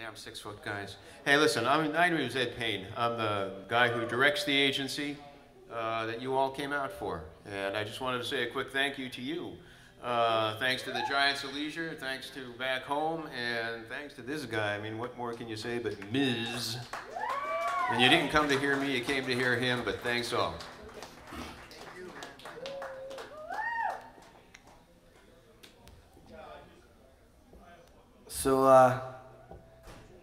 Damn 6-foot guys. Hey, listen, my name is Ed Payne. I'm the guy who directs the agency that you all came out for. And I just wanted to say a quick thank you to you. Thanks to the Giants of Leisure, thanks to Back Home, and thanks to this guy. I mean, what more can you say but Miz? And you didn't come to hear me, you came to hear him, but thanks all. So,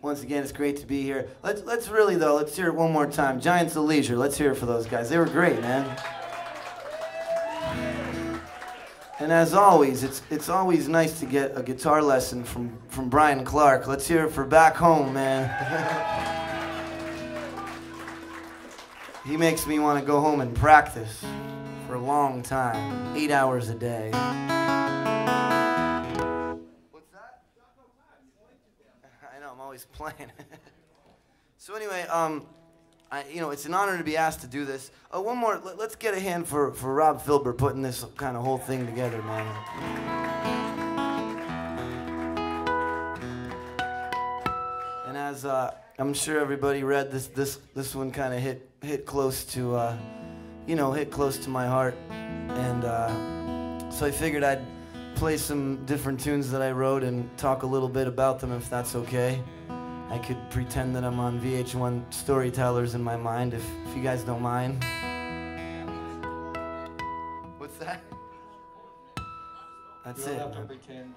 once again, it's great to be here. Let's hear it one more time. Giants of Leisure, let's hear it for those guys. They were great, man. And as always, it's always nice to get a guitar lesson from Brian Clark. Let's hear it for Back Home, man. He makes me want to go home and practice for a long time, 8 hours a day. Always playing. So anyway, it's an honor to be asked to do this. One more. Let's get a hand for Rob Filber putting this kind of whole thing together, man. And as I'm sure everybody read, this one kind of hit close to hit close to my heart, and so I figured I'd play some different tunes that I wrote and talk a little bit about them, if that's okay. I could pretend that I'm on VH1 Storytellers in my mind, if you guys don't mind. What's that? That's it. You don't have to pretend.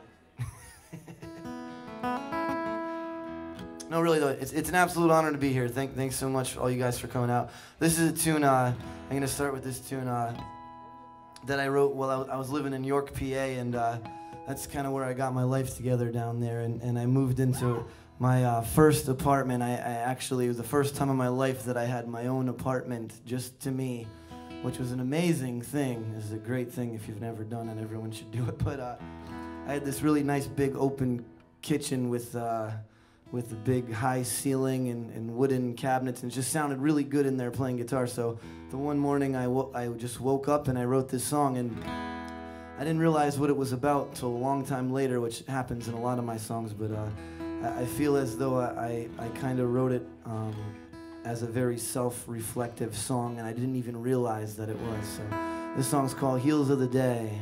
No, really though, it's an absolute honor to be here. Thanks so much, all you guys, for coming out. This is a tune. I'm gonna start with this tune that I wrote while I was living in York, PA, and that's kind of where I got my life together down there. And I moved into my first apartment. I actually, it was the first time in my life that I had my own apartment just to me, which was an amazing thing. This is a great thing if you've never done it. Everyone should do it. But I had this really nice big open kitchen with a big high ceiling and wooden cabinets, and it just sounded really good in there playing guitar. So the one morning I just woke up and I wrote this song, and I didn't realize what it was about till a long time later, which happens in a lot of my songs, but I feel as though I kind of wrote it as a very self-reflective song, and I didn't even realize that it was. So this song's called Heels of the Day.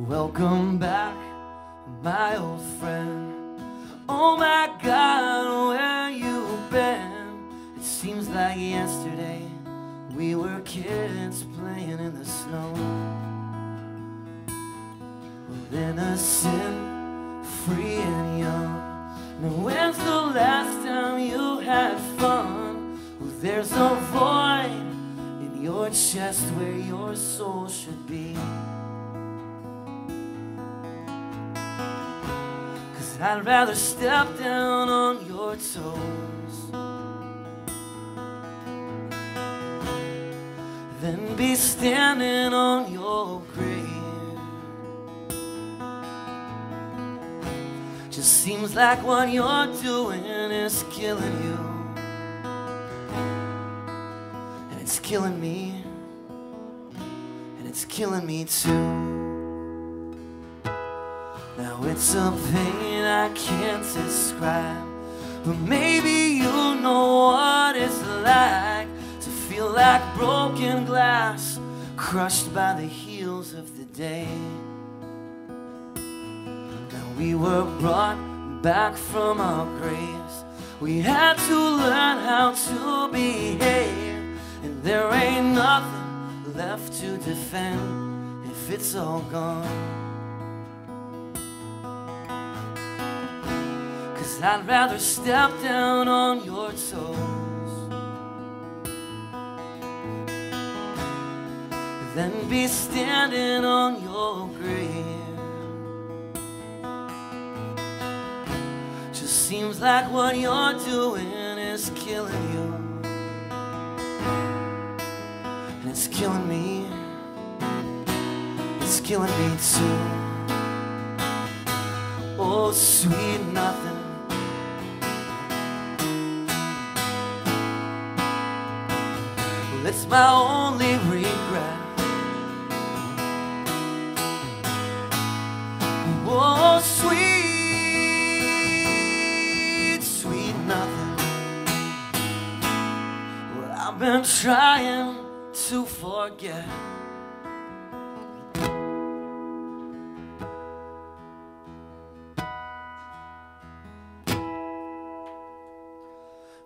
Welcome back, my old friend. Oh my God, where you been? It seems like yesterday we were kids playing in the snow. Well, innocent, free and young. Now when's the last time you had fun? Well, there's a void in your chest where your soul should be. I'd rather step down on your toes than be standing on your grave. Just seems like what you're doing is killing you, and it's killing me, and it's killing me too. Now it's a pain I can't describe, but maybe you know what it's like to feel like broken glass, crushed by the heels of the day. Now we were brought back from our graves. We had to learn how to behave, and there ain't nothing left to defend if it's all gone. I'd rather step down on your toes than be standing on your grave. seems like what you're doing is killing you. And it's killing me. It's killing me too. Oh, sweet nothing. Well, it's my only regret. Oh, sweet, sweet nothing. Well, I've been trying to forget.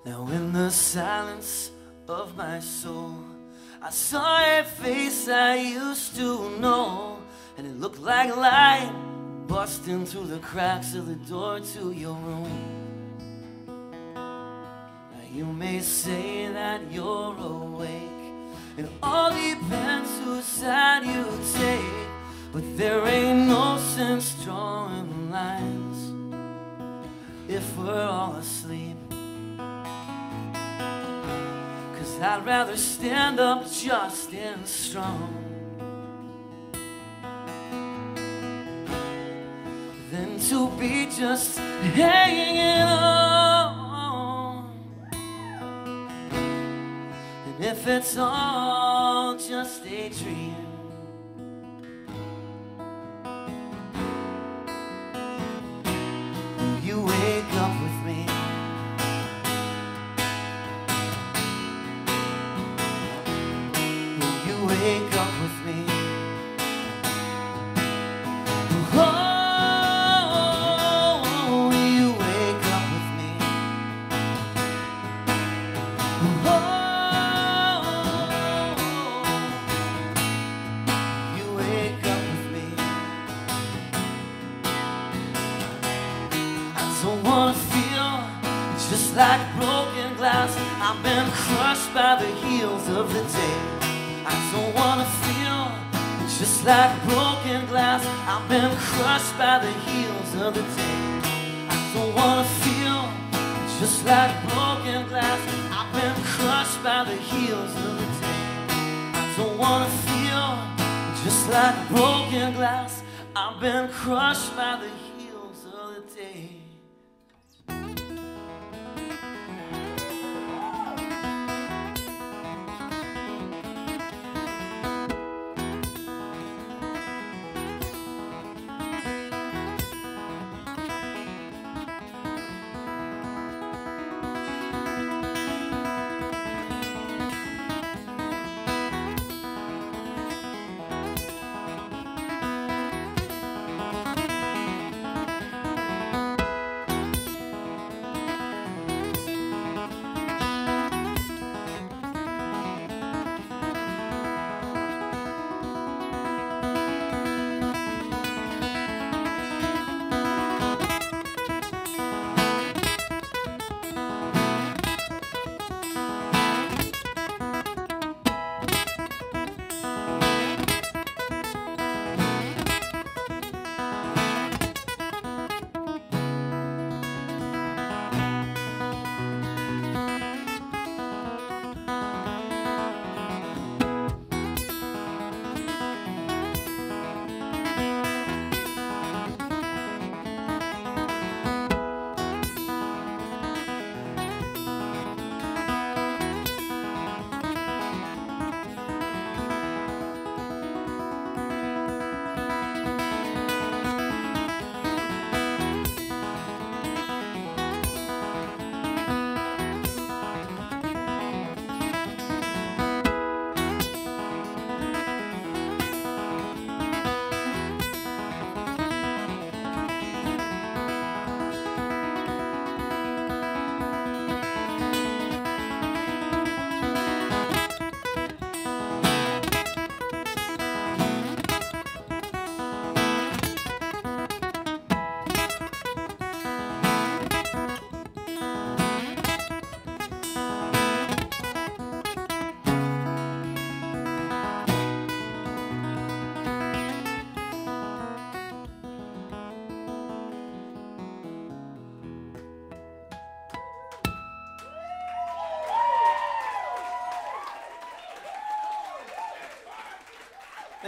Now in the silence of my soul, I saw a face I used to know, and it looked like light busting through the cracks of the door to your room. Now you may say that you're awake, it all depends whose side you take, but there ain't no sense drawing lines if we're all asleep. 'Cause I'd rather stand up just and strong than to be just hanging on. And if it's all just a dream, will you wake up with me? Will you wake up with me? Like broken glass, I've been crushed by the heels of the day. I don't wanna feel just like broken glass. I've been crushed by the heels of the day. I don't wanna feel just like broken glass. I've been crushed by the heels of the day. I don't wanna feel just like broken glass. I've been crushed by the heels of the day.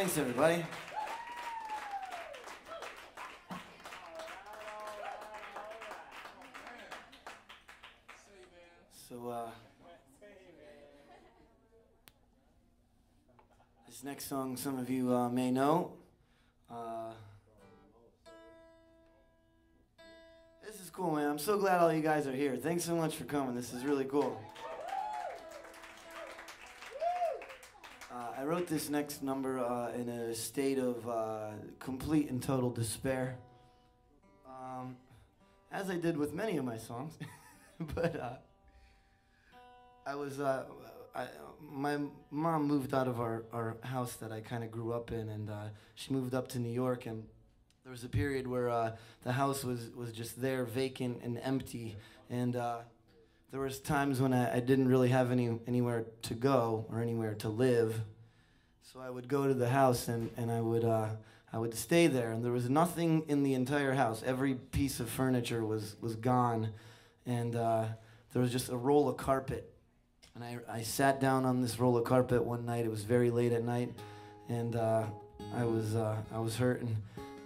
Thanks, everybody. So, this next song, some of you may know. This is cool, man. I'm so glad all you guys are here. Thanks so much for coming. This is really cool. I wrote this next number in a state of complete and total despair, as I did with many of my songs. But my mom moved out of our house that I kind of grew up in, and she moved up to New York, and there was a period where the house was just there, vacant and empty, and there was times when I didn't really have anywhere to go or anywhere to live. So I would go to the house and I would stay there, and there was nothing in the entire house. Every piece of furniture was gone, and there was just a roll of carpet. And I sat down on this roll of carpet one night. It was very late at night, and I was hurting,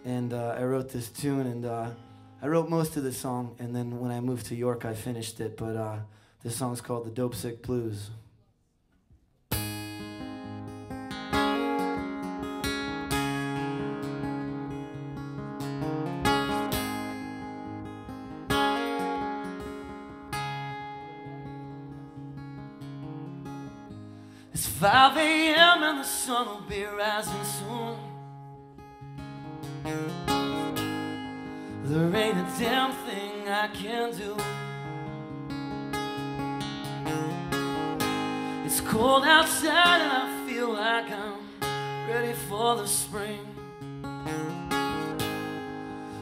and I wrote this tune, and I wrote most of the song, and then when I moved to York, I finished it. But this song's called the Dopesick Blues. It's 5 a.m. and the sun will be rising soon. There ain't a damn thing I can do. It's cold outside and I feel like I'm ready for the spring.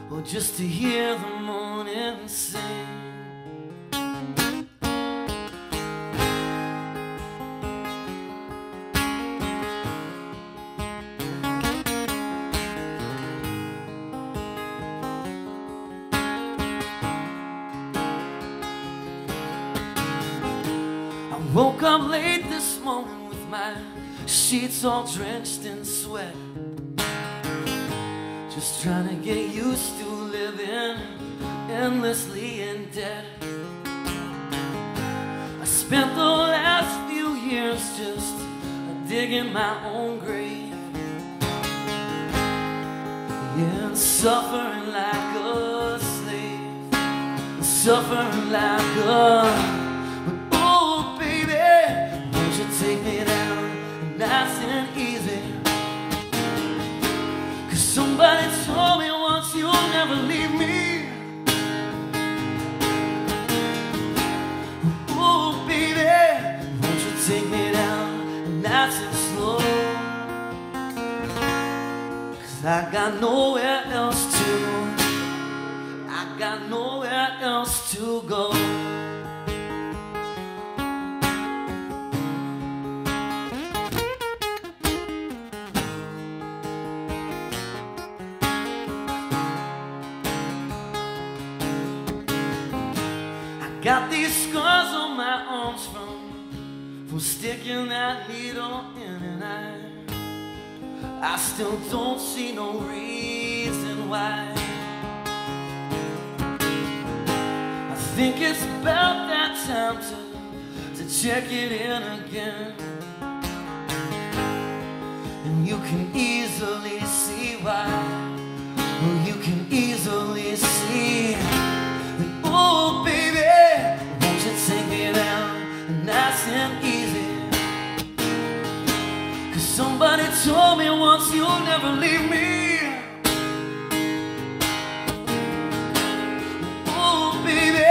Well, just to hear the morning sing. Woke up late this morning with my sheets all drenched in sweat, just trying to get used to living endlessly in debt. I spent the last few years just digging my own grave, yeah, suffering like a slave, suffering like a... Take me down nice and easy, 'cause somebody told me once you'll never leave me. Oh baby, won't you take me down nice and slow, 'cause I got nowhere else to go. Got these scars on my arms from sticking that needle in, and I still don't see no reason why. I think it's about that time to check it in again, and you can easily see why. Well, you can easily see that, oh baby, take me down nice and easy, 'cause somebody told me once you'll never leave me. Oh baby,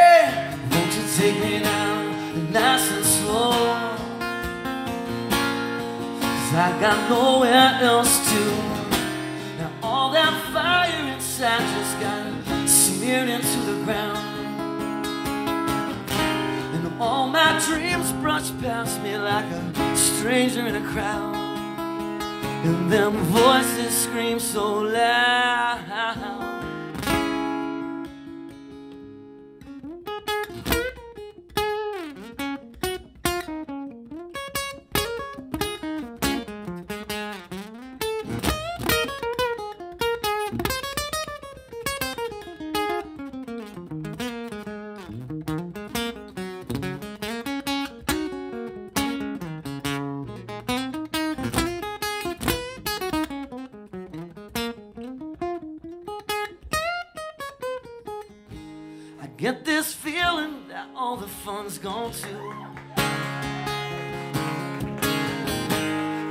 won't you take me down nice and slow, 'cause I got nowhere else to. Now all that fire inside just got smeared into the ground. All my dreams brush past me like a stranger in a crowd, and them voices scream so loud. I get this feeling that all the fun's gone too.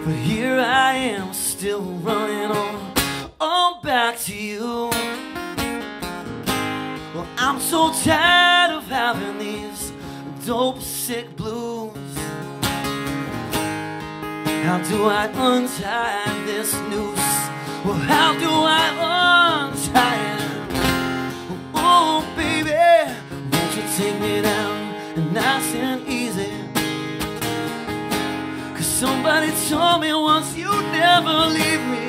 But here I am, still running on back to you. Well, I'm so tired of having these Dopesick Blues. How do I untie this noose? Well, how do I untie it? Oh, baby, won't you take me down nice and easy? 'Cause somebody told me once you'd never leave me.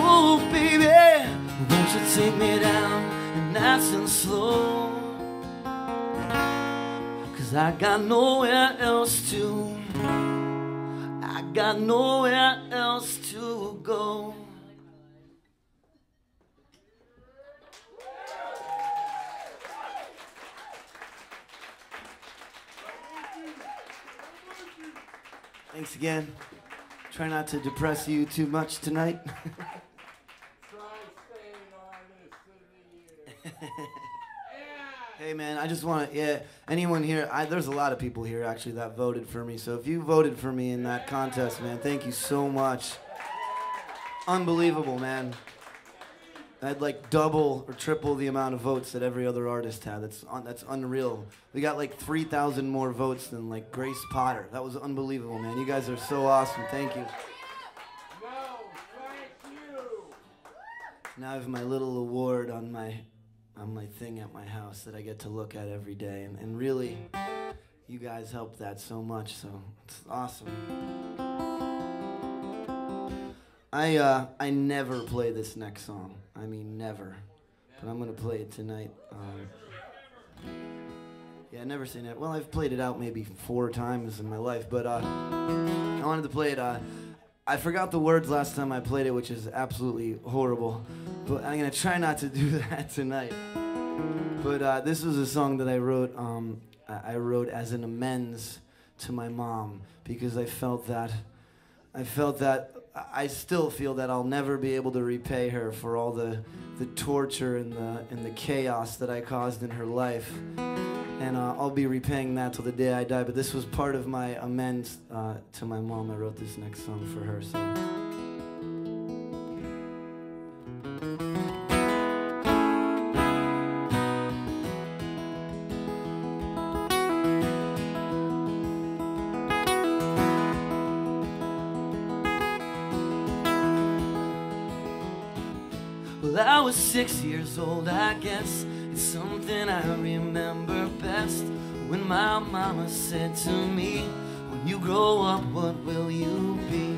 Oh, baby, won't you take me down nice and slow? 'Cause I got nowhere else to, I got nowhere else to go. Thanks again. Try not to depress you too much tonight. Hey man, I just want to, yeah, anyone here, there's a lot of people here actually that voted for me, so if you voted for me in that contest, man, thank you so much. Unbelievable, man. I had like double or triple the amount of votes that every other artist had. That's unreal. We got like 3,000 more votes than like Grace Potter. That was unbelievable, man. You guys are so awesome. Thank you. No, thank you. Now I have my little award on my thing at my house that I get to look at every day, and really, you guys helped that so much. So it's awesome. I never play this next song. I mean, never. But I'm gonna play it tonight. Yeah, I never say never. Well, I've played it out maybe 4 times in my life, but I wanted to play it. I forgot the words last time I played it, which is absolutely horrible. But I'm gonna try not to do that tonight. But this was a song that I wrote. I wrote as an amends to my mom because I felt that I still feel that I'll never be able to repay her for all the torture and the chaos that I caused in her life, and I'll be repaying that till the day I die. But this was part of my amends to my mom. I wrote this next song for her. So. Well, I was 6 years old, I guess. It's something I remember best. When my mama said to me, when you grow up, what will you be?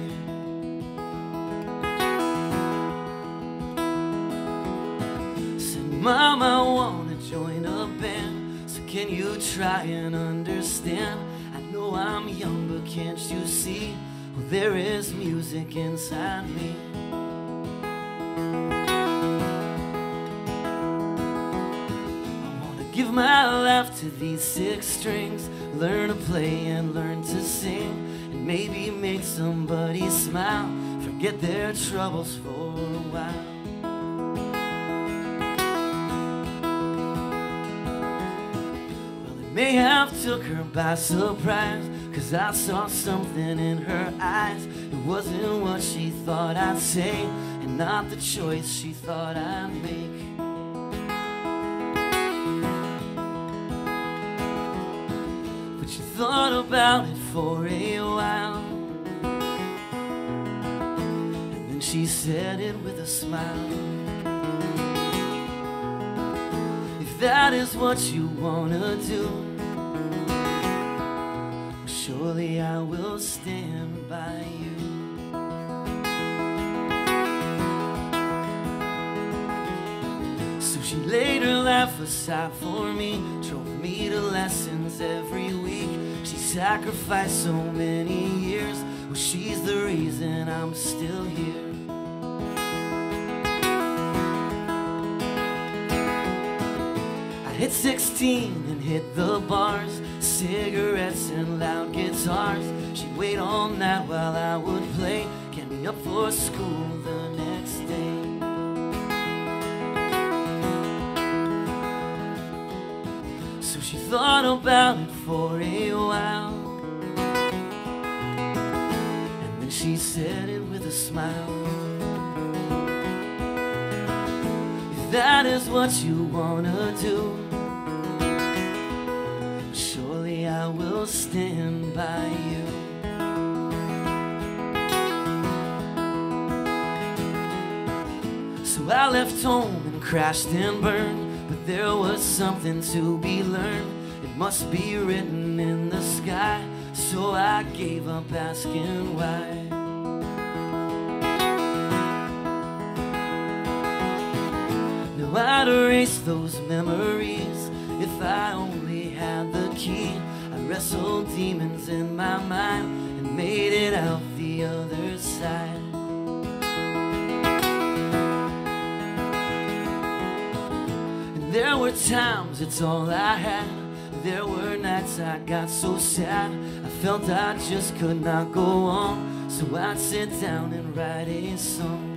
Said, Mom, I wanna join a band. So can you try and understand? I know I'm young, but can't you see? Well, there is music inside me. Give my life to these 6 strings, learn to play and learn to sing, and maybe make somebody smile, forget their troubles for a while. Well, it may have took her by surprise, 'cause I saw something in her eyes. It wasn't what she thought I'd say, and not the choice she thought I'd make. Thought about it for a while, and then she said it with a smile. If that is what you wanna do, surely I will stand by you. So she laid her life aside for me, drove me to lessons every week. She sacrificed so many years. Well, she's the reason I'm still here. I hit 16 and hit the bars, cigarettes and loud guitars. She'd wait all night while I would play, get me up for school the next day. thought about it for a while, and then she said it with a smile. If that is what you wanna do, surely I will stand by you. So I left home and crashed and burned, but there was something to be learned. It must be written in the sky, so I gave up asking why. Now I'd erase those memories if I only had the key. I wrestled demons in my mind and made it out the other side. There were times, it's all I had. There were nights I got so sad, I felt I just could not go on. So I'd sit down and write a song.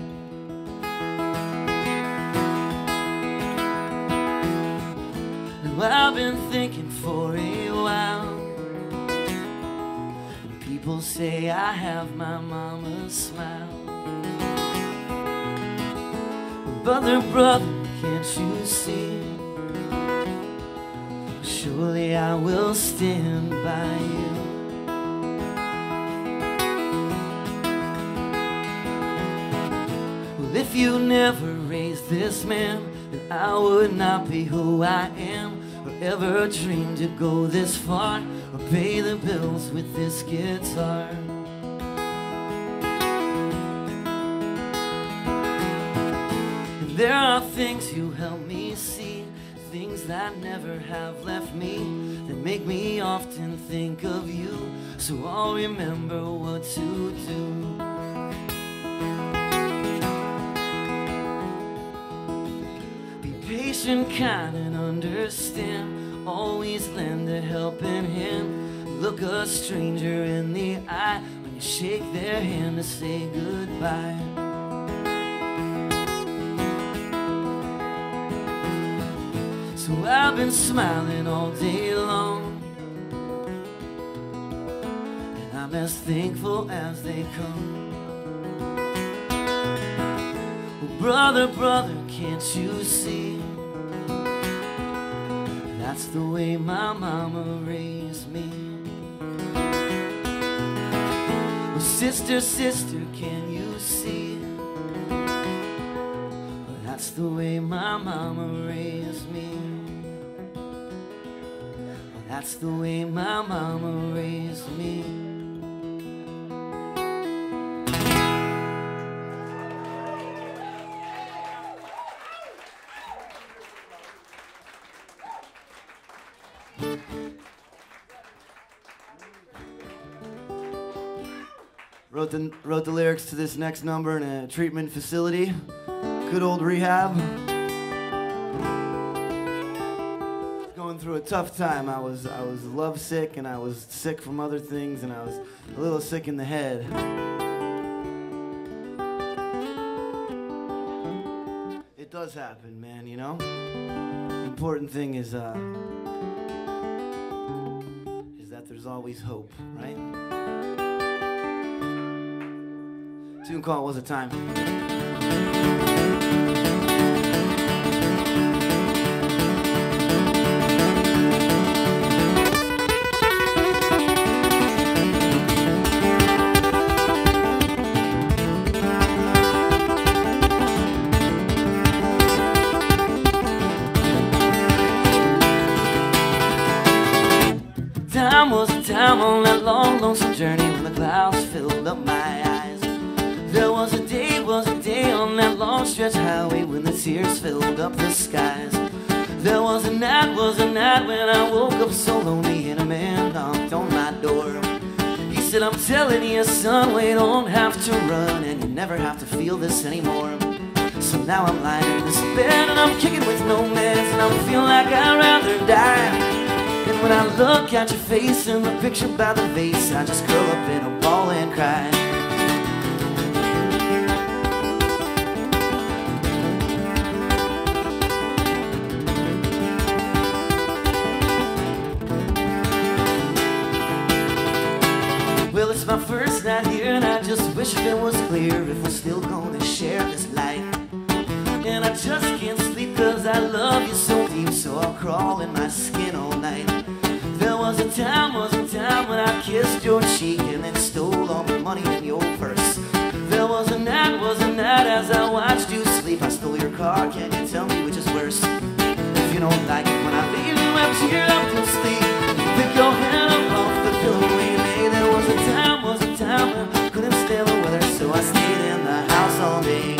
Now I've been thinking for a while, and people say I have my mama's smile. Brother, brother, can't you see? Surely I will stand by you. Well, if you never raised this man, then I would not be who I am, or ever dream to go this far, or pay the bills with this guitar. And there are things you help me see, things that never have left me, that make me often think of you, so I'll remember what to do. Be patient, kind, and understand, always lend a helping hand. Look a stranger in the eye when you shake their hand to say goodbye. So I've been smiling all day long, and I'm as thankful as they come. Well, brother, brother, can't you see? That's the way my mama raised me. Well, sister, sister, can you see? Well, that's the way my mama raised me. That's the way my mama raised me. Wrote the lyrics to this next number in a treatment facility. Good old rehab. Through a tough time. I was lovesick, and I was sick from other things, and I was a little sick in the head. It does happen, man, you know? The important thing is that there's always hope, right? Tune called Was It Time? Time on that long, lonesome journey when the clouds filled up my eyes. There was a day on that long stretch highway when the tears filled up the skies. There was a night when I woke up so lonely and a man knocked on my door. He said, I'm telling you, son, we don't have to run and you never have to feel this anymore. So now I'm lying in this bed and I'm kicking with no meds, and I'm feeling like I'd rather die. And when I look at your face in the picture by the vase, I just curl up in a ball and cry. wish if it was clear if we're still gonna share this life. And I just can't sleep cause I love you so deep, so I'll crawl in my skin all night. There was a time when I kissed your cheek and then stole all the money in your purse. There was a night as I watched you sleep. I stole your car, can you tell me which is worse? If you don't like it when I leave you up here up to sleep, pick your head up off the pillow and lay. There was a time when I couldn't stand the weather, so I stayed in the house all day.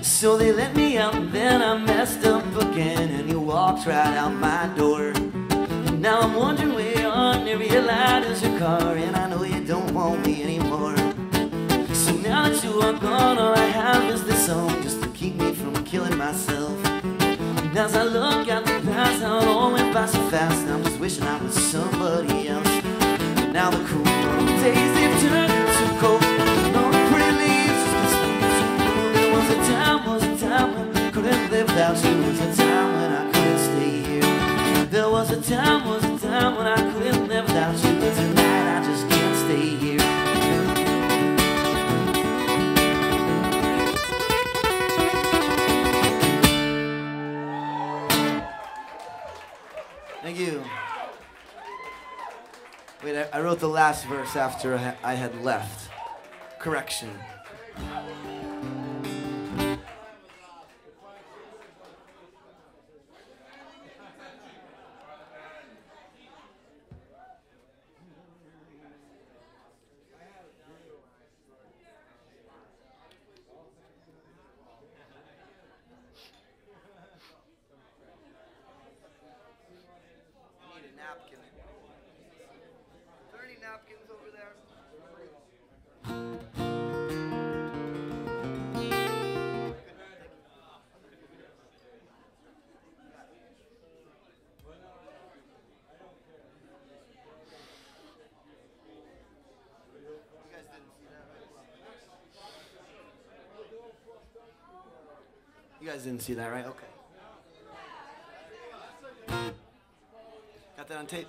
So they let me out and then I messed up again, and you walked right out my door. And now I'm wondering where you are, never your light is your car, and I know you don't want me anymore. So now that you are gone, all I have is this song just to keep me from killing myself. And as I look at the past, how it all went by so fast, and I'm just wishing I was somebody else. Now the cool days they've turned into cold, and all the pretty leaves just been stuck in some blue. There was a time when I couldn't live without you. There was a time when I couldn't stay here. There was a time when I couldn't live without you. But tonight I just can't stay here. Thank you. Wait, I wrote the last verse after I had left. Correction. Napkins over there. You guys didn't see that, right? Okay. Got that on tape?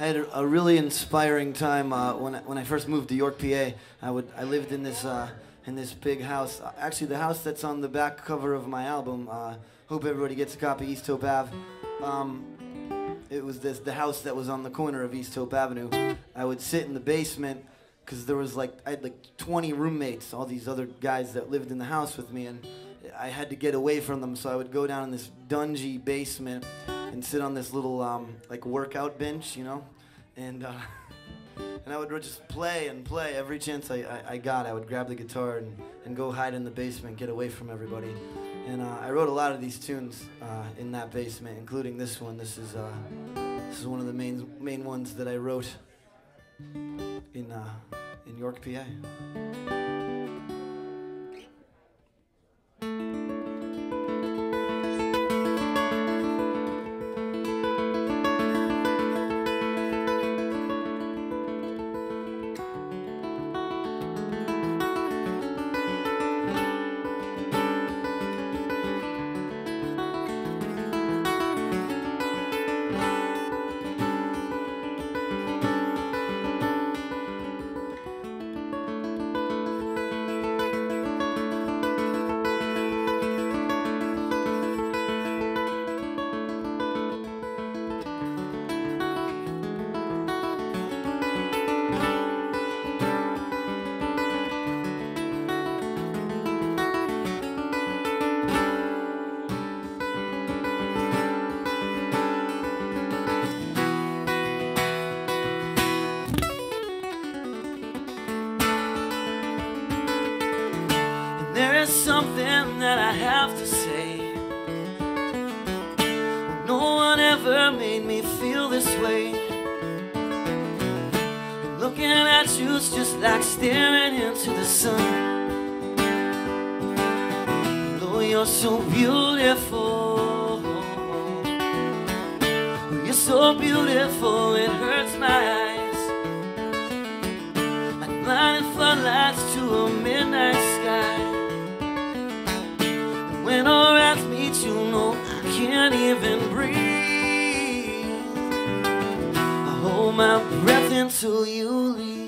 I had a really inspiring time when I first moved to York, PA. I lived in this big house. Actually, the house that's on the back cover of my album. Hope everybody gets a copy. East Hope Ave. It was the house that was on the corner of East Hope Avenue. I would sit in the basement because I had like 20 roommates, all these other guys that lived in the house with me, and I had to get away from them. So I would go down in this dungy basement and sit on this little like workout bench, you know, and I would just play and play every chance I got. I would grab the guitar and go hide in the basement, get away from everybody. And I wrote a lot of these tunes in that basement, including this one. This is one of the main ones that I wrote in York, PA. something that I have to say. Well, no one ever made me feel this way. And looking at you's just like staring into the sun. Though you're so beautiful, you're so beautiful, it hurts my eyes. Like blinding floodlights to a midnight sky. And when our eyes meet, you know I can't even breathe. I hold my breath until you leave.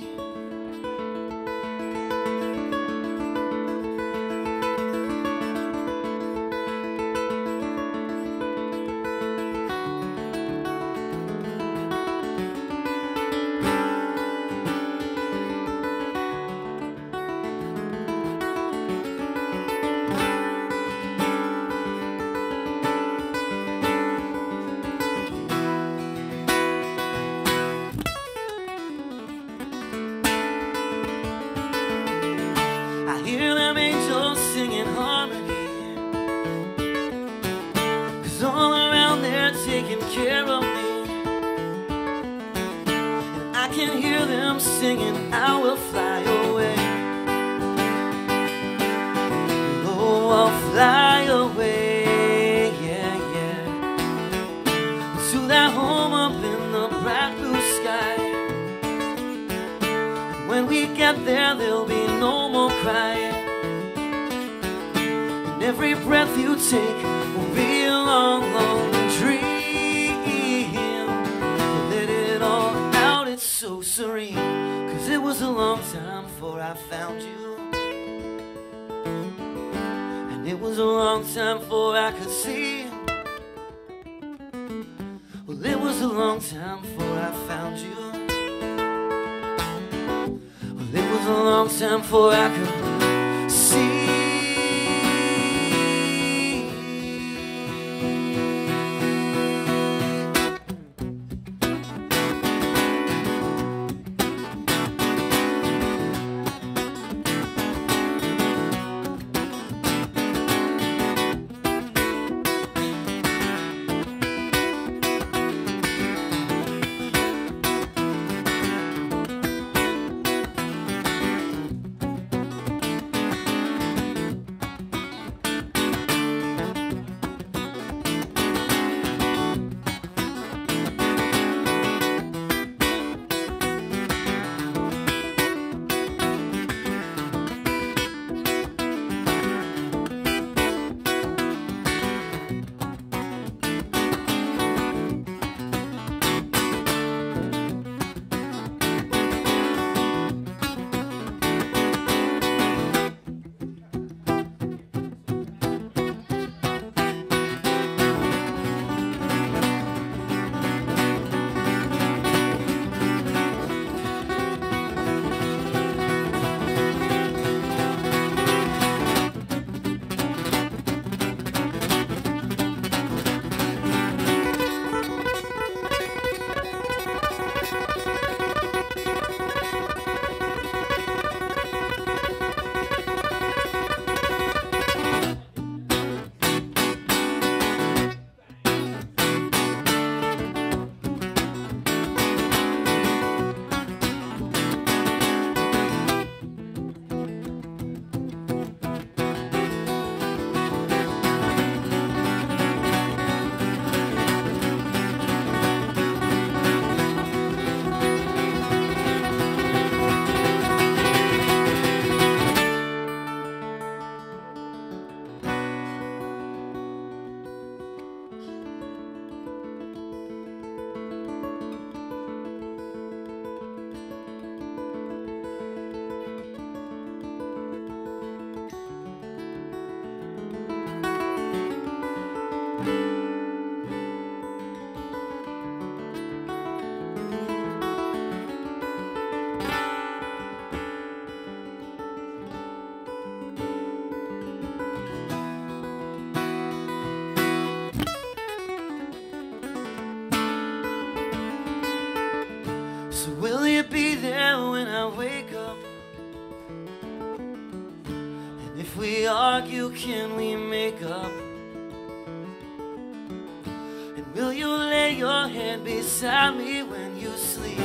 can we make up? And will you lay your hand beside me when you sleep?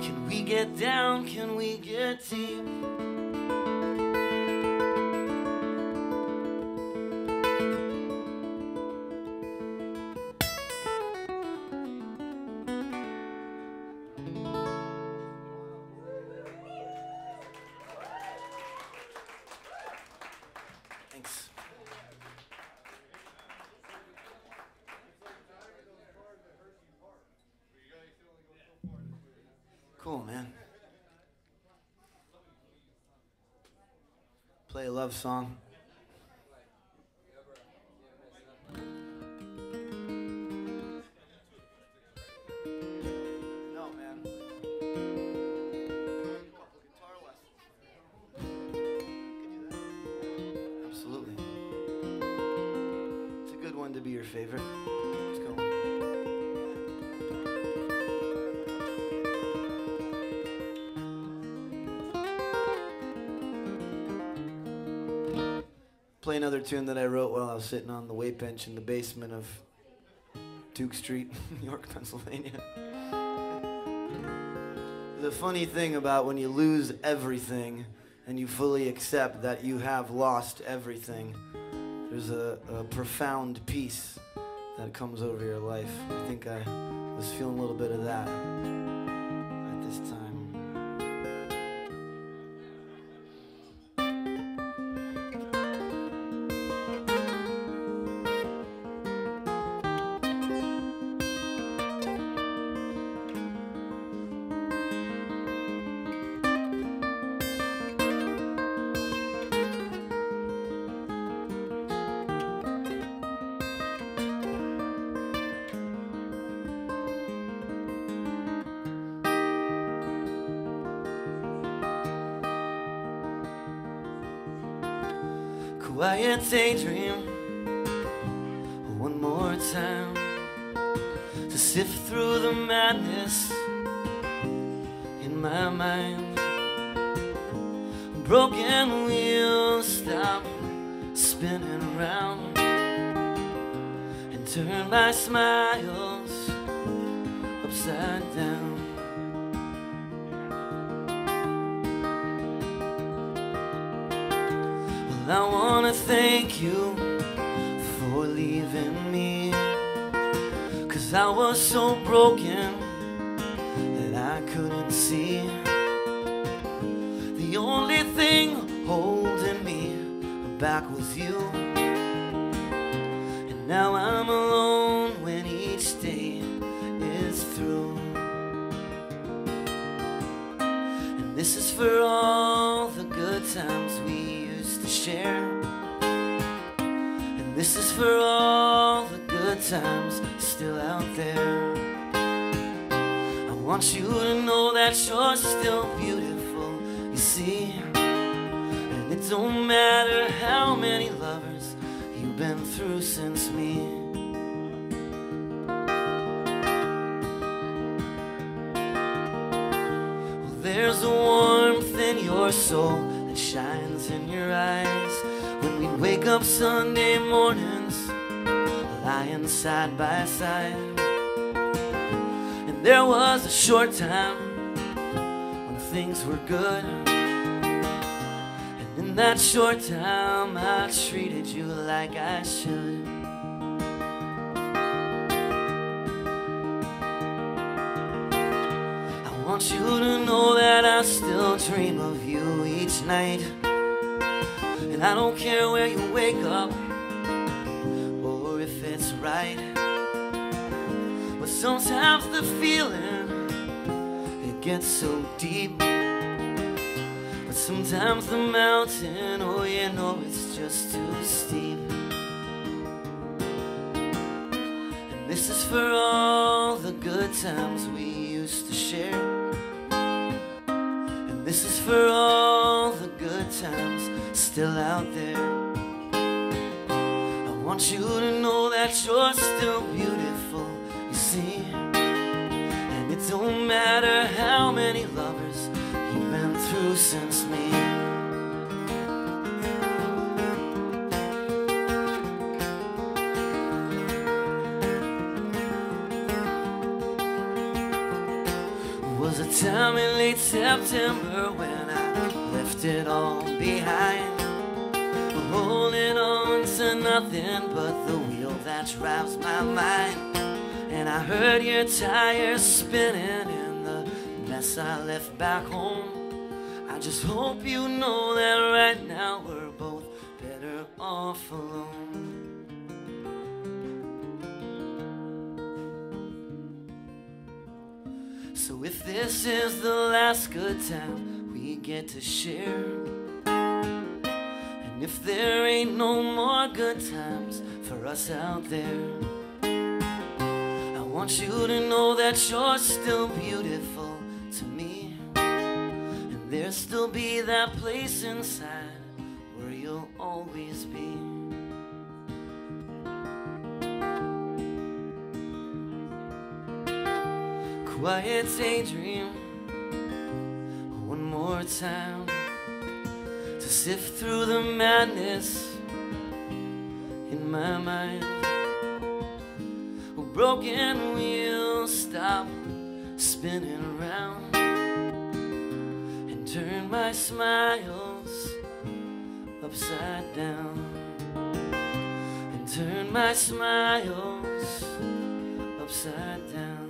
Can we get down? Can we get deep? Thanks. Cool, man. Play a love song. No, man. Couple guitar lessons. Can do that. Absolutely. It's a good one to be your favorite. Let's go. Play another tune that I wrote while I was sitting on the weight bench in the basement of Duke Street, York, Pennsylvania. The funny thing about when you lose everything and you fully accept that you have lost everything, there's a profound peace that comes over your life. I think I was feeling a little bit of that at this time. Quiet daydream one more time to sift through the madness in my mind. Broken wheels stop spinning around and turn my smiles upside down. I wanna thank you for leaving me, 'cause I was so broken that I couldn't see. The only thing holding me back was you, and now I'm alone when each day is through. And this is for all the good times we share, and this is for all the good times still out there. I want you to know that you're still beautiful, you see, and it don't matter how many lovers you've been through since me. Well, there's a warmth in your soul that shines in your eyes when we wake up Sunday mornings, lying side by side. And there was a short time when things were good, and in that short time I treated you like I should. I want you to know that I still dream of you each night, and I don't care where you wake up or if it's right. But sometimes the feeling, it gets so deep, but sometimes the mountain, oh you know it's just too steep. And this is for all the good times we used to share, and this is for all the good times still out there. I want you to know that you're still beautiful, you see, and it don't matter how many lovers you've been through since me. time in late September when I left it all behind, holding on to nothing but the wheel that drives my mind. And I heard your tires spinning in the mess I left back home. I just hope you know that right now we're both better off alone. So if this is the last good time we get to share, and if there ain't no more good times for us out there, I want you to know that you're still beautiful to me, and there'll still be that place inside where you'll always be. Quiet daydream one more time to sift through the madness in my mind. Broken wheels stop spinning around and turn my smiles upside down, and turn my smiles upside down.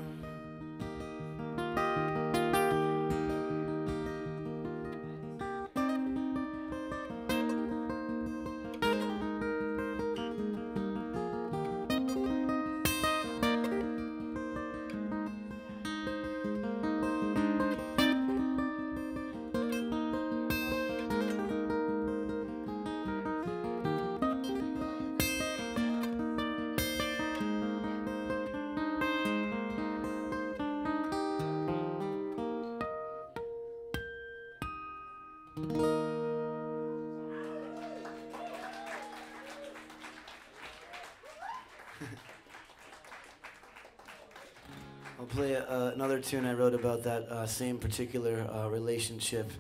I'll play another tune I wrote about that same particular relationship.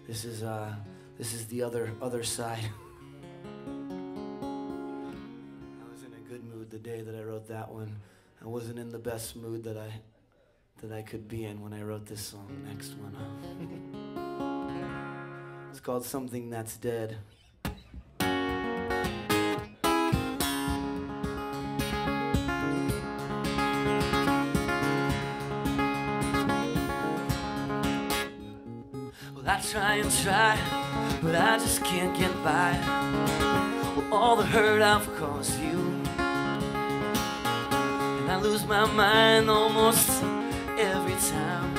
This is the other side. I was in a good mood the day that I wrote that one. I wasn't in the best mood that I could be in when I wrote this song. Next one. It's called Something That's Dead. I try and try, but I just can't get by. Well, all the hurt I've caused you, and I lose my mind almost every time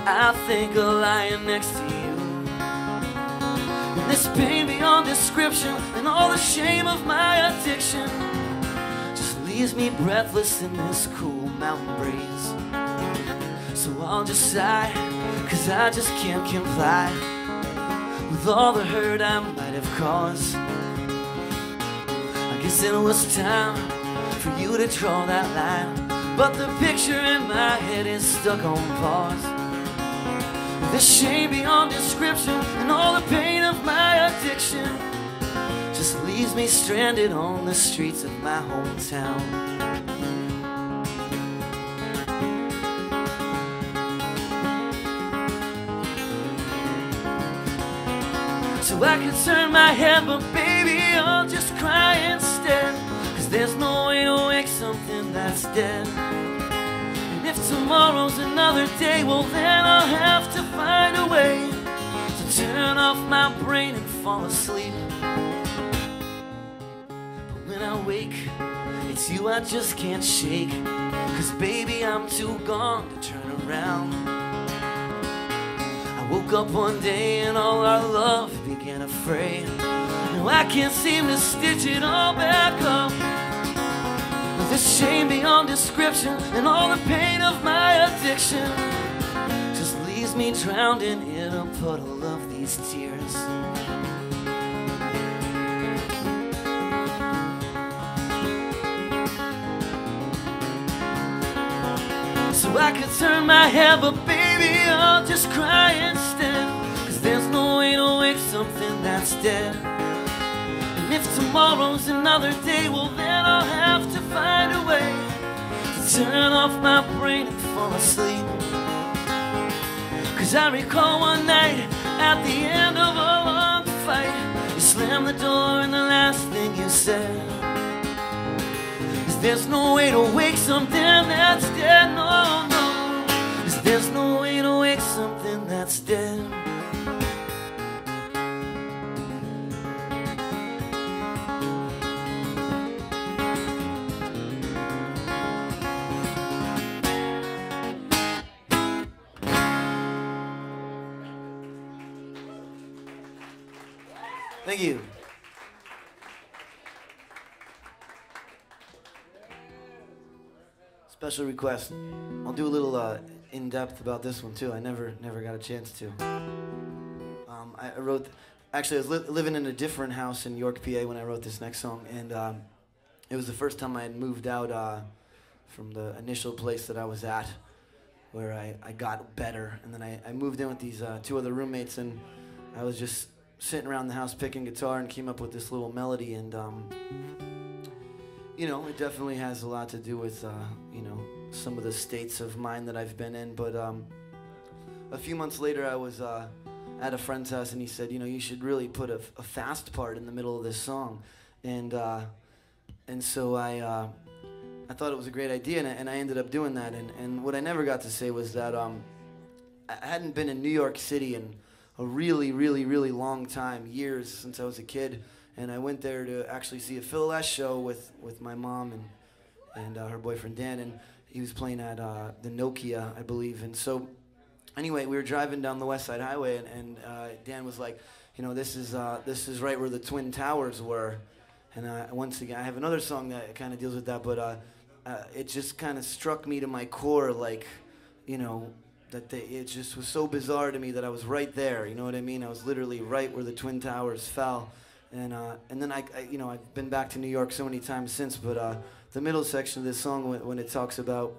I think of lying next to you. And this pain beyond description and all the shame of my addiction just leaves me breathless in this cool mountain breeze. So I'll just sigh, 'cause I just can't comply with all the hurt I might have caused. I guess it was time for you to draw that line, but the picture in my head is stuck on pause. The shame beyond description and all the pain of my addiction just leaves me stranded on the streets of my hometown. So I could turn my head, but baby, I'll just cry instead, 'cause there's no way to wake something that's dead. And if tomorrow's another day, well then I'll have to find a way to turn off my brain and fall asleep. But when I wake, it's you I just can't shake, 'cause baby, I'm too gone to turn around. I woke up one day and all our love began to fray. Now I can't seem to stitch it all back up. With the shame beyond description and all the pain of my addiction just leaves me drowned in a puddle of these tears. So I could turn my head, but baby, I'll just cry instead, 'cause there's no way to wake something that's dead. And if tomorrow's another day, well then I'll have to find a way to turn off my brain and fall asleep. 'Cause I recall one night at the end of a long fight, you slammed the door and the last thing you said is there's no way to wake something that's dead. No, no, 'cause there's no way to wake something that's dead. Thank you. Special request. I'll do a little in-depth about this one too. I never got a chance to. I wrote. Actually, I was living in a different house in York, PA, when I wrote this next song, and it was the first time I had moved out from the initial place that I was at, where I got better, and then I moved in with these two other roommates, and I was just sitting around the house picking guitar and came up with this little melody, and you know, it definitely has a lot to do with you know, some of the states of mind that I've been in. But a few months later, I was at a friend's house, and he said, you know, you should really put a fast part in the middle of this song, and so I thought it was a great idea, and I ended up doing that. And what I never got to say was that I hadn't been in New York City in a really long time, years since I was a kid, and I went there to actually see a Phil Les show with my mom and her boyfriend Dan, and he was playing at the Nokia, I believe. And so anyway, we were driving down the West Side Highway, and Dan was like, you know, this is right where the Twin Towers were. And once again, I have another song that kind of deals with that, but it just kind of struck me to my core, like, you know, that it just was so bizarre to me that I was right there, you know what I mean? I was literally right where the Twin Towers fell. And then I you know, I've been back to New York so many times since, but the middle section of this song, when it talks about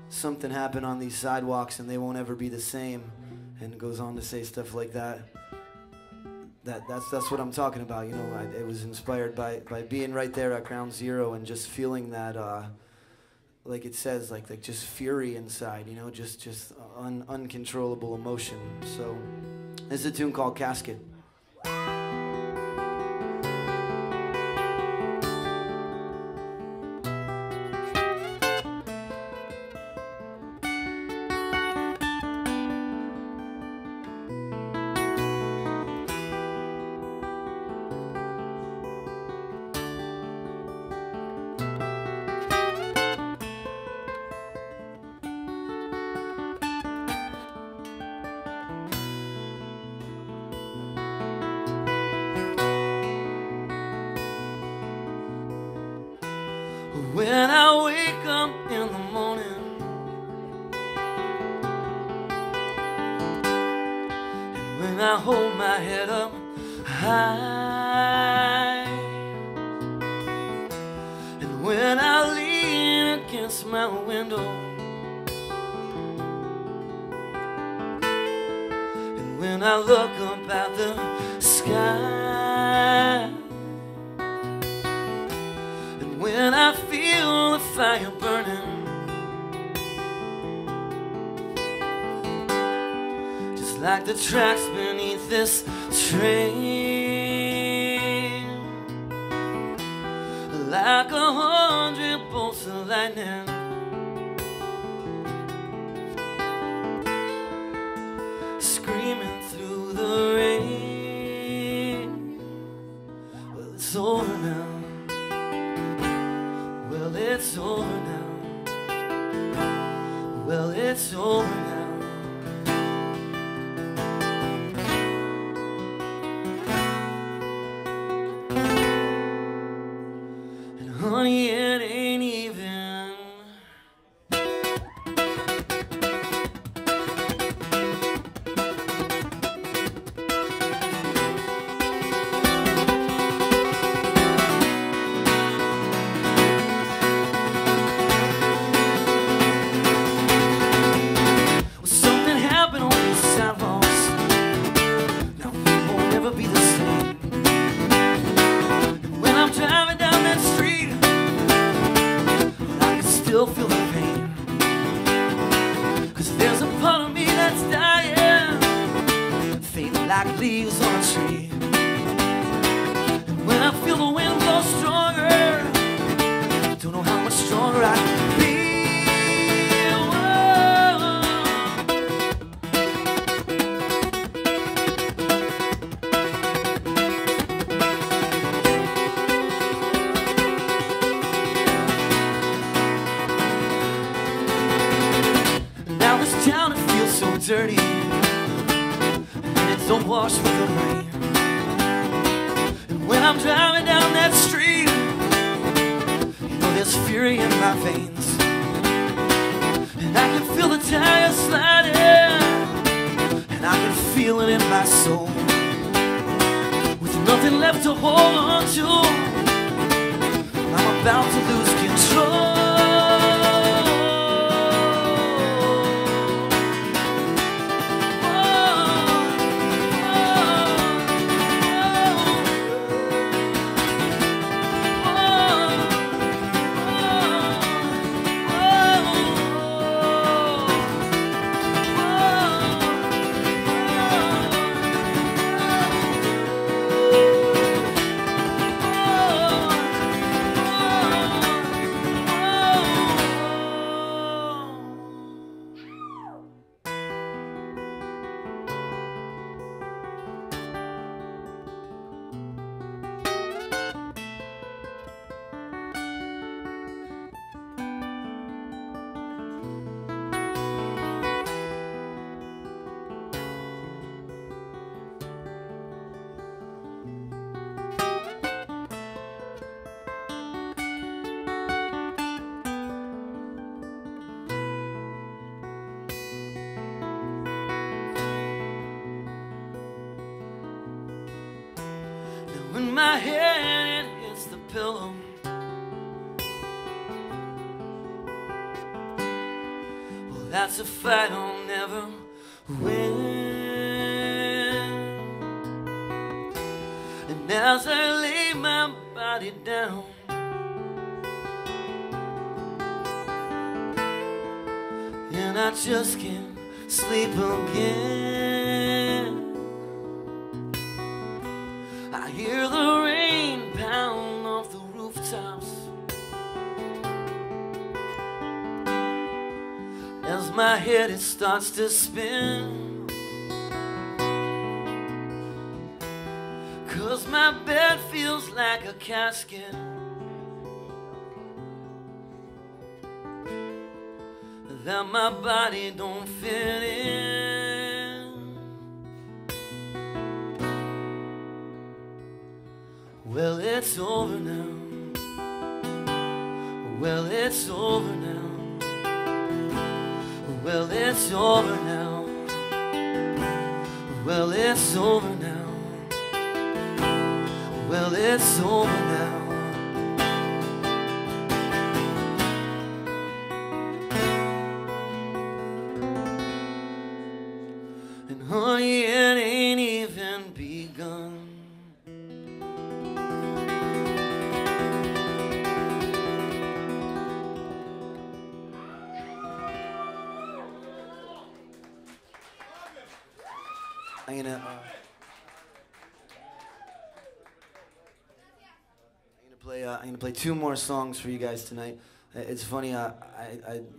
something happened on these sidewalks and they won't ever be the same, and it goes on to say stuff like that. That's what I'm talking about, you know. It was inspired by being right there at ground zero and just feeling that, like it says, like just fury inside, you know, just uncontrollable emotion. So this is a tune called Casket. When I wake up in the morning and when I hold my head up high and when I lean against my window and when I look up at the sky and when I feel the fire burning, just like the tracks beneath this train, like 100 bolts of lightning, screaming through the rain. Well, it's over now. Well, it's over now. Well, it's over now. And honey, it ain't even. dirty, and it's don't wash with the rain. And when I'm driving down that street, you know there's fury in my veins, and I can feel the tires sliding, and I can feel it in my soul. With nothing left to hold on to, I'm about to lose control. When my head hits the pillow, well, that's a fight I'll never win. And as I lay my body down, and I just can't sleep again, I hear the rain pound off the rooftops as my head it starts to spin, 'cause my bed feels like a casket that my body don't fit in. Well, it's over now. Well, it's over now. Well, it's over now. Well, it's over now. Well, it's over now. And honey, it ain't even begun. I'm gonna play two more songs for you guys tonight. It's funny, I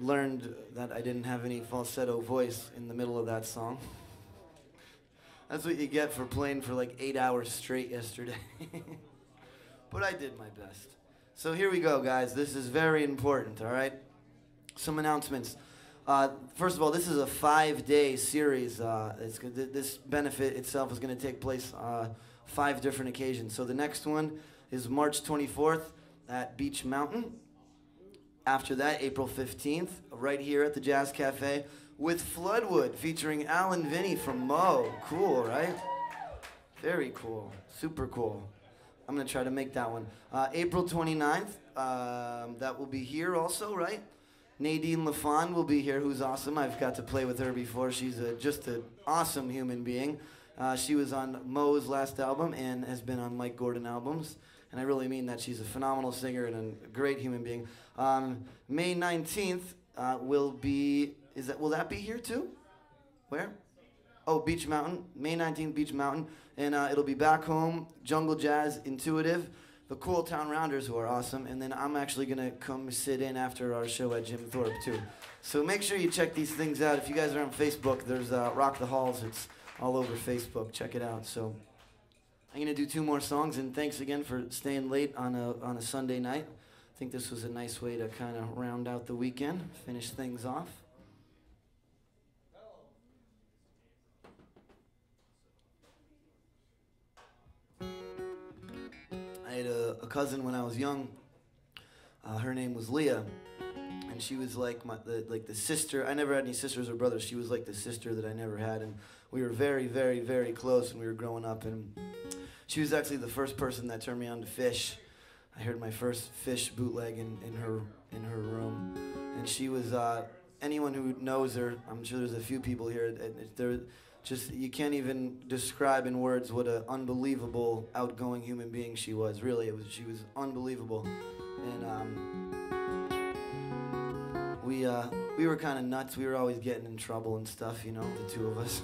learned that I didn't have any falsetto voice in the middle of that song. That's what you get for playing for like 8 hours straight yesterday. But I did my best. So here we go, guys. This is very important, all right? Some announcements. First of all, this is a 5-day series. This benefit itself is going to take place 5 different occasions. So the next one is March 24th at Beach Mountain. After that, April 15th, right here at the Jazz Cafe with Floodwood, featuring Alan Vinny from Mo. Cool, right? Very cool. Super cool. I'm going to try to make that one. April 29th, that will be here also, right? Nadine LaFon will be here, who's awesome. I've got to play with her before. She's just an awesome human being. She was on Mo's last album and has been on Mike Gordon albums. And I really mean that. She's a phenomenal singer and a great human being. May 19th will be, will that be here too? Where? Oh, Beach Mountain. May 19th, Beach Mountain. And it'll be Back Home, Jungle Jazz, Intuitive, the Cool Town Rounders, who are awesome. And then I'm actually going to come sit in after our show at Jim Thorpe, too. So make sure you check these things out. If you guys are on Facebook, there's Rock the Halls. It's all over Facebook. Check it out. So I'm going to do 2 more songs. And thanks again for staying late on a Sunday night. I think this was a nice way to kind of round out the weekend, finish things off. a cousin when I was young. Her name was Leah, and she was like the sister. I never had any sisters or brothers. She was like the sister that I never had, and we were very, very, very close when we were growing up. And she was actually the first person that turned me on to Fish. I heard my first Fish bootleg in her room, and she was. Anyone who knows her, I'm sure there's a few people here. They're just, you can't even describe in words what an unbelievable, outgoing human being she was. Really, she was unbelievable. And we were kind of nuts. We were always getting in trouble and stuff, you know, the two of us.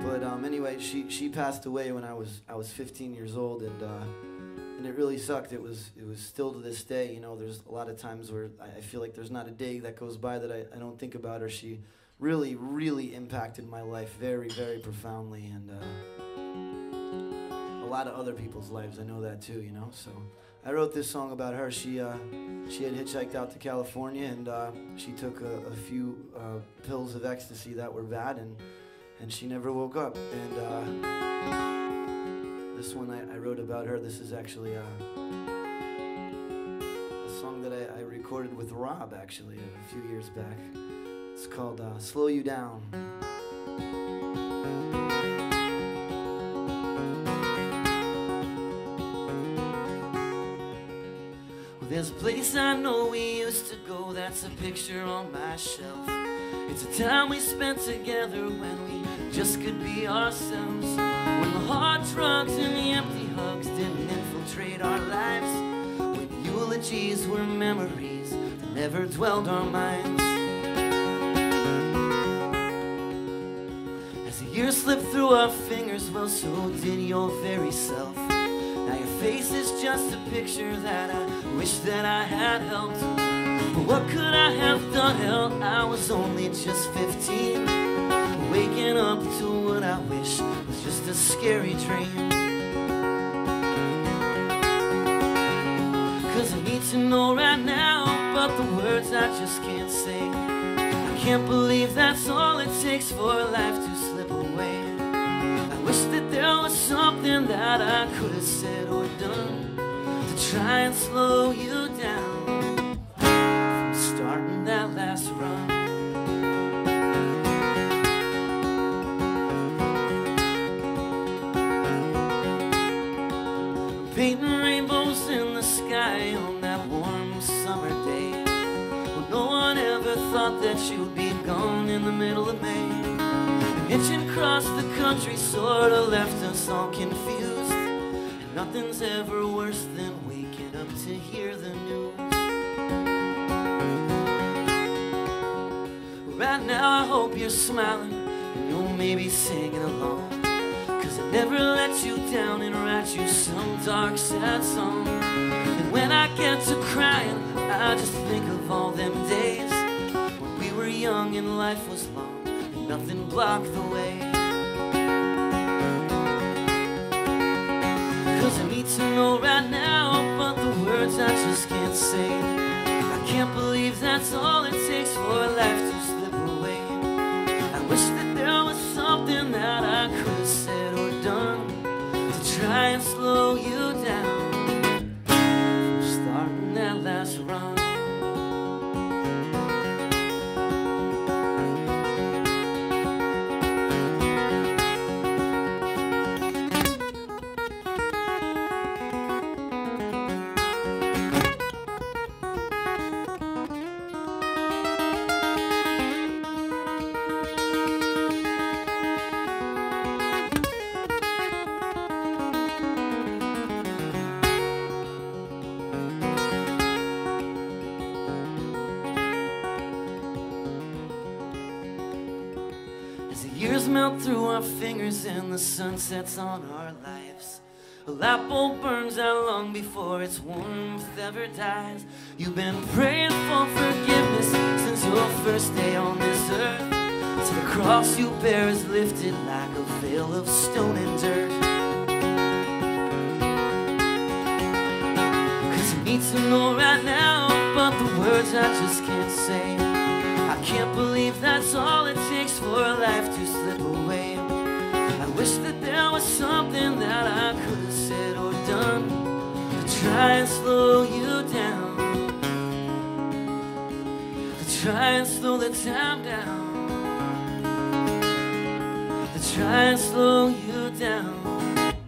But anyway, she passed away when I was 15 years old, and it really sucked. It was still to this day, you know. There's a lot of times where I feel like there's not a day that goes by that I don't think about her. She really, really impacted my life very, very profoundly, and a lot of other people's lives. I know that too, you know. So I wrote this song about her. She had hitchhiked out to California, and she took a few pills of ecstasy that were bad, and she never woke up. And this one I wrote about her. This is actually a song that I recorded with Rob, actually, a few years back. It's called Slow You Down. Well, there's a place I know we used to go, that's a picture on my shelf. It's a time we spent together when we just could be ourselves. When the hard drugs and the empty hugs didn't infiltrate our lives. When eulogies were memories that never dwelled our minds. As the years slipped through our fingers, well, so did your very self. Now your face is just a picture that I wish that I had helped. But what could I have done? Hell, I was only just 15, waking up to what I wish was just a scary dream. Cause I need to know right now, but the words I just can't say. I can't believe that's all it takes for life to slip away. I wish that there was something that I could have said or done to try and slow you down from starting that last run. Painting rainbows in the sky on that warm summer day. Well, no one ever thought that you'd be gone in the middle of May. And hitching across the country sort of left us all confused. And nothing's ever worse than waking up to hear the news. Right now I hope you're smiling and you'll maybe singing along. I never let you down and write you some dark, sad song. And when I get to crying, I just think of all them days when we were young and life was long and nothing blocked the way. Cause I need to know right now, but the words I just can't say. I can't believe that's all it takes for life to slip away. I wish that there was something that I could have said or done to try and slow you down from starting that last run. Years melt through our fingers and the sun sets on our lives. A light bulb burns out long before its warmth ever dies. You've been praying for forgiveness since your first day on this earth. So the cross you bear is lifted like a veil of stone and dirt. Cause I need to know right now, but the words I just can't say. I can't believe that's all it takes for life to slip away. I wish that there was something that I could have said or done to try try and slow you down, to try and slow the time down, to try and slow you down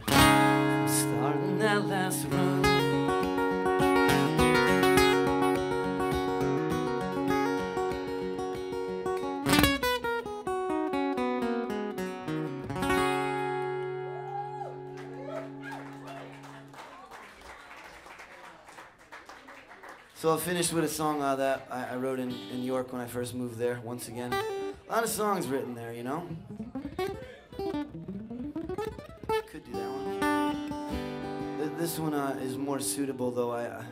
from starting that last run. So I'll finish with a song that I wrote in New York when I first moved there, once again. A lot of songs written there, you know? Could do that one. This one is more suitable, though. I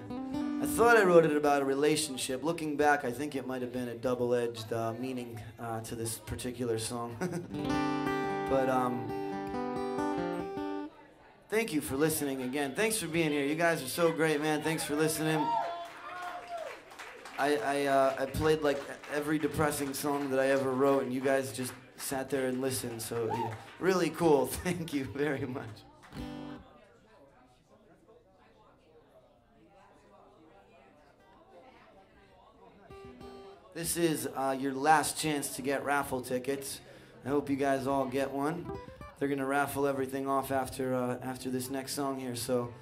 thought I wrote it about a relationship. Looking back, I think it might have been a double-edged meaning to this particular song. But thank you for listening again. Thanks for being here. You guys are so great, man. Thanks for listening. I played like every depressing song that I ever wrote, and you guys just sat there and listened, so yeah, really cool. Thank you very much. This is your last chance to get raffle tickets. I hope you guys all get one. They're gonna raffle everything off after this next song here, so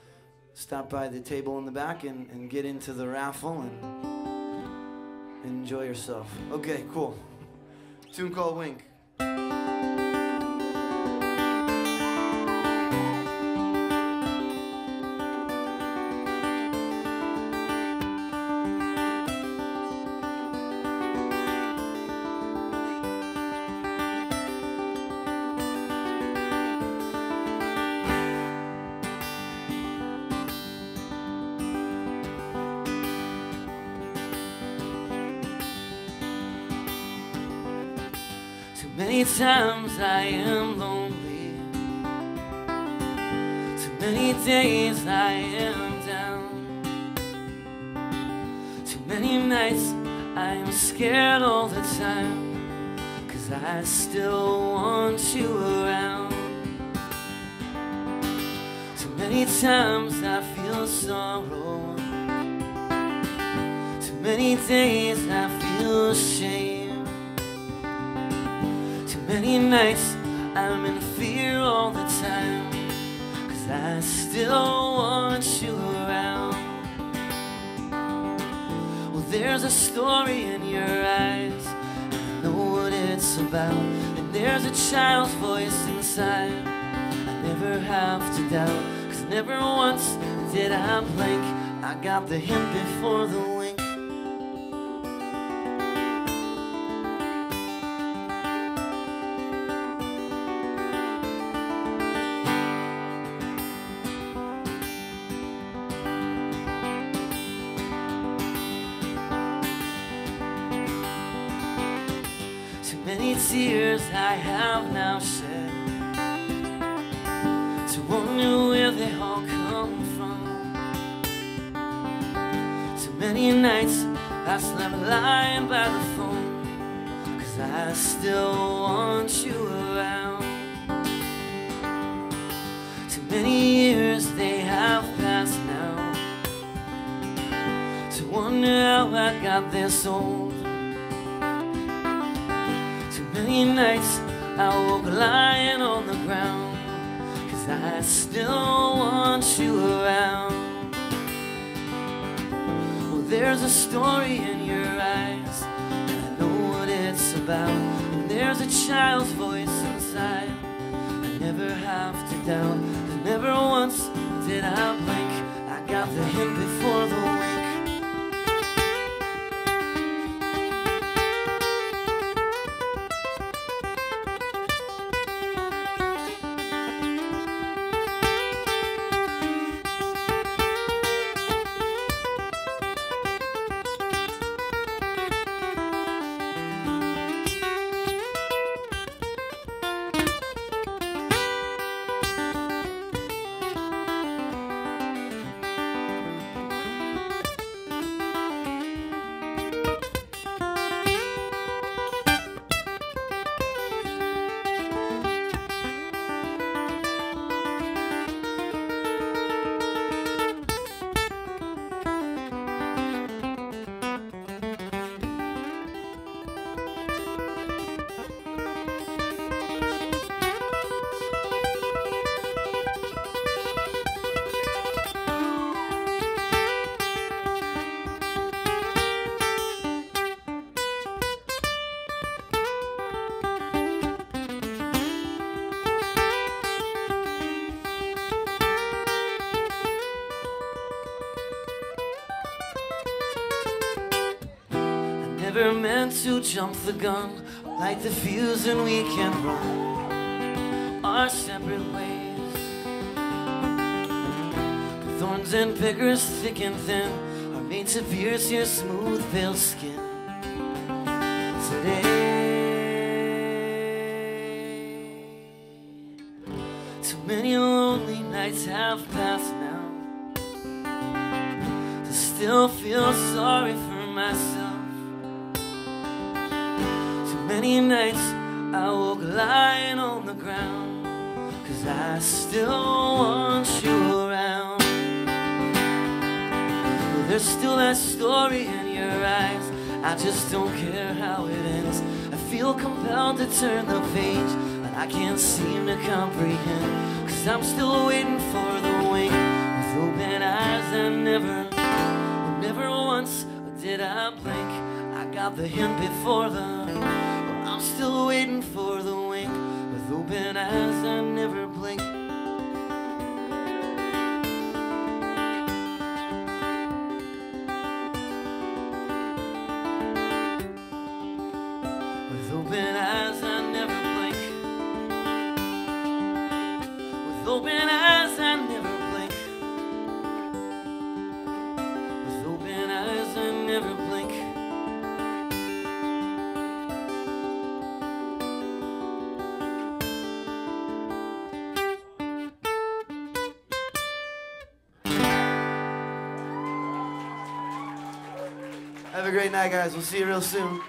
stop by the table in the back and get into the raffle and enjoy yourself. Okay, cool. Tune called Wink. Many times I am lonely, too many days I am down, too many nights I am scared all the time, 'cause I still want you around. Too many times I feel sorrow, too many days I feel shame. Many nights I'm in fear all the time, 'cause I still want you around. Well, there's a story in your eyes, I know what it's about, and there's a child's voice inside I never have to doubt, 'cause never once did I blink. I got the hint before the wink. Tears I have now shed to wonder where they all come from. Too many nights I slept lying by the phone, 'cause I still want you around. Too many years they have passed now to wonder how I got this old. Many nights I woke lying on the ground, 'cause I still want you around. Well, there's a story in your eyes, and I know what it's about, and there's a child's voice inside I never have to doubt, 'cause never once did I blink. I got the hint before the wink. never meant to jump the gun, light the fuse and we can run our separate ways. Thorns and pickers, thick and thin, are made to pierce your smooth, pale skin. Today, too many lonely nights have passed now to still feel sorry for myself. Too many nights I woke lying on the ground, 'cause I still want you around. Well, there's still that story in your eyes, I just don't care how it ends. I feel compelled to turn the page, but I can't seem to comprehend, 'cause I'm still waiting for the wink. With open eyes I never once did I blink. I got the hint before the, but I'm still waiting for the wink. With open eyes I never blink. With open eyes I never blink. With open eyes I never blink. With open eyes I never blink. Have a great night, guys. We'll see you real soon.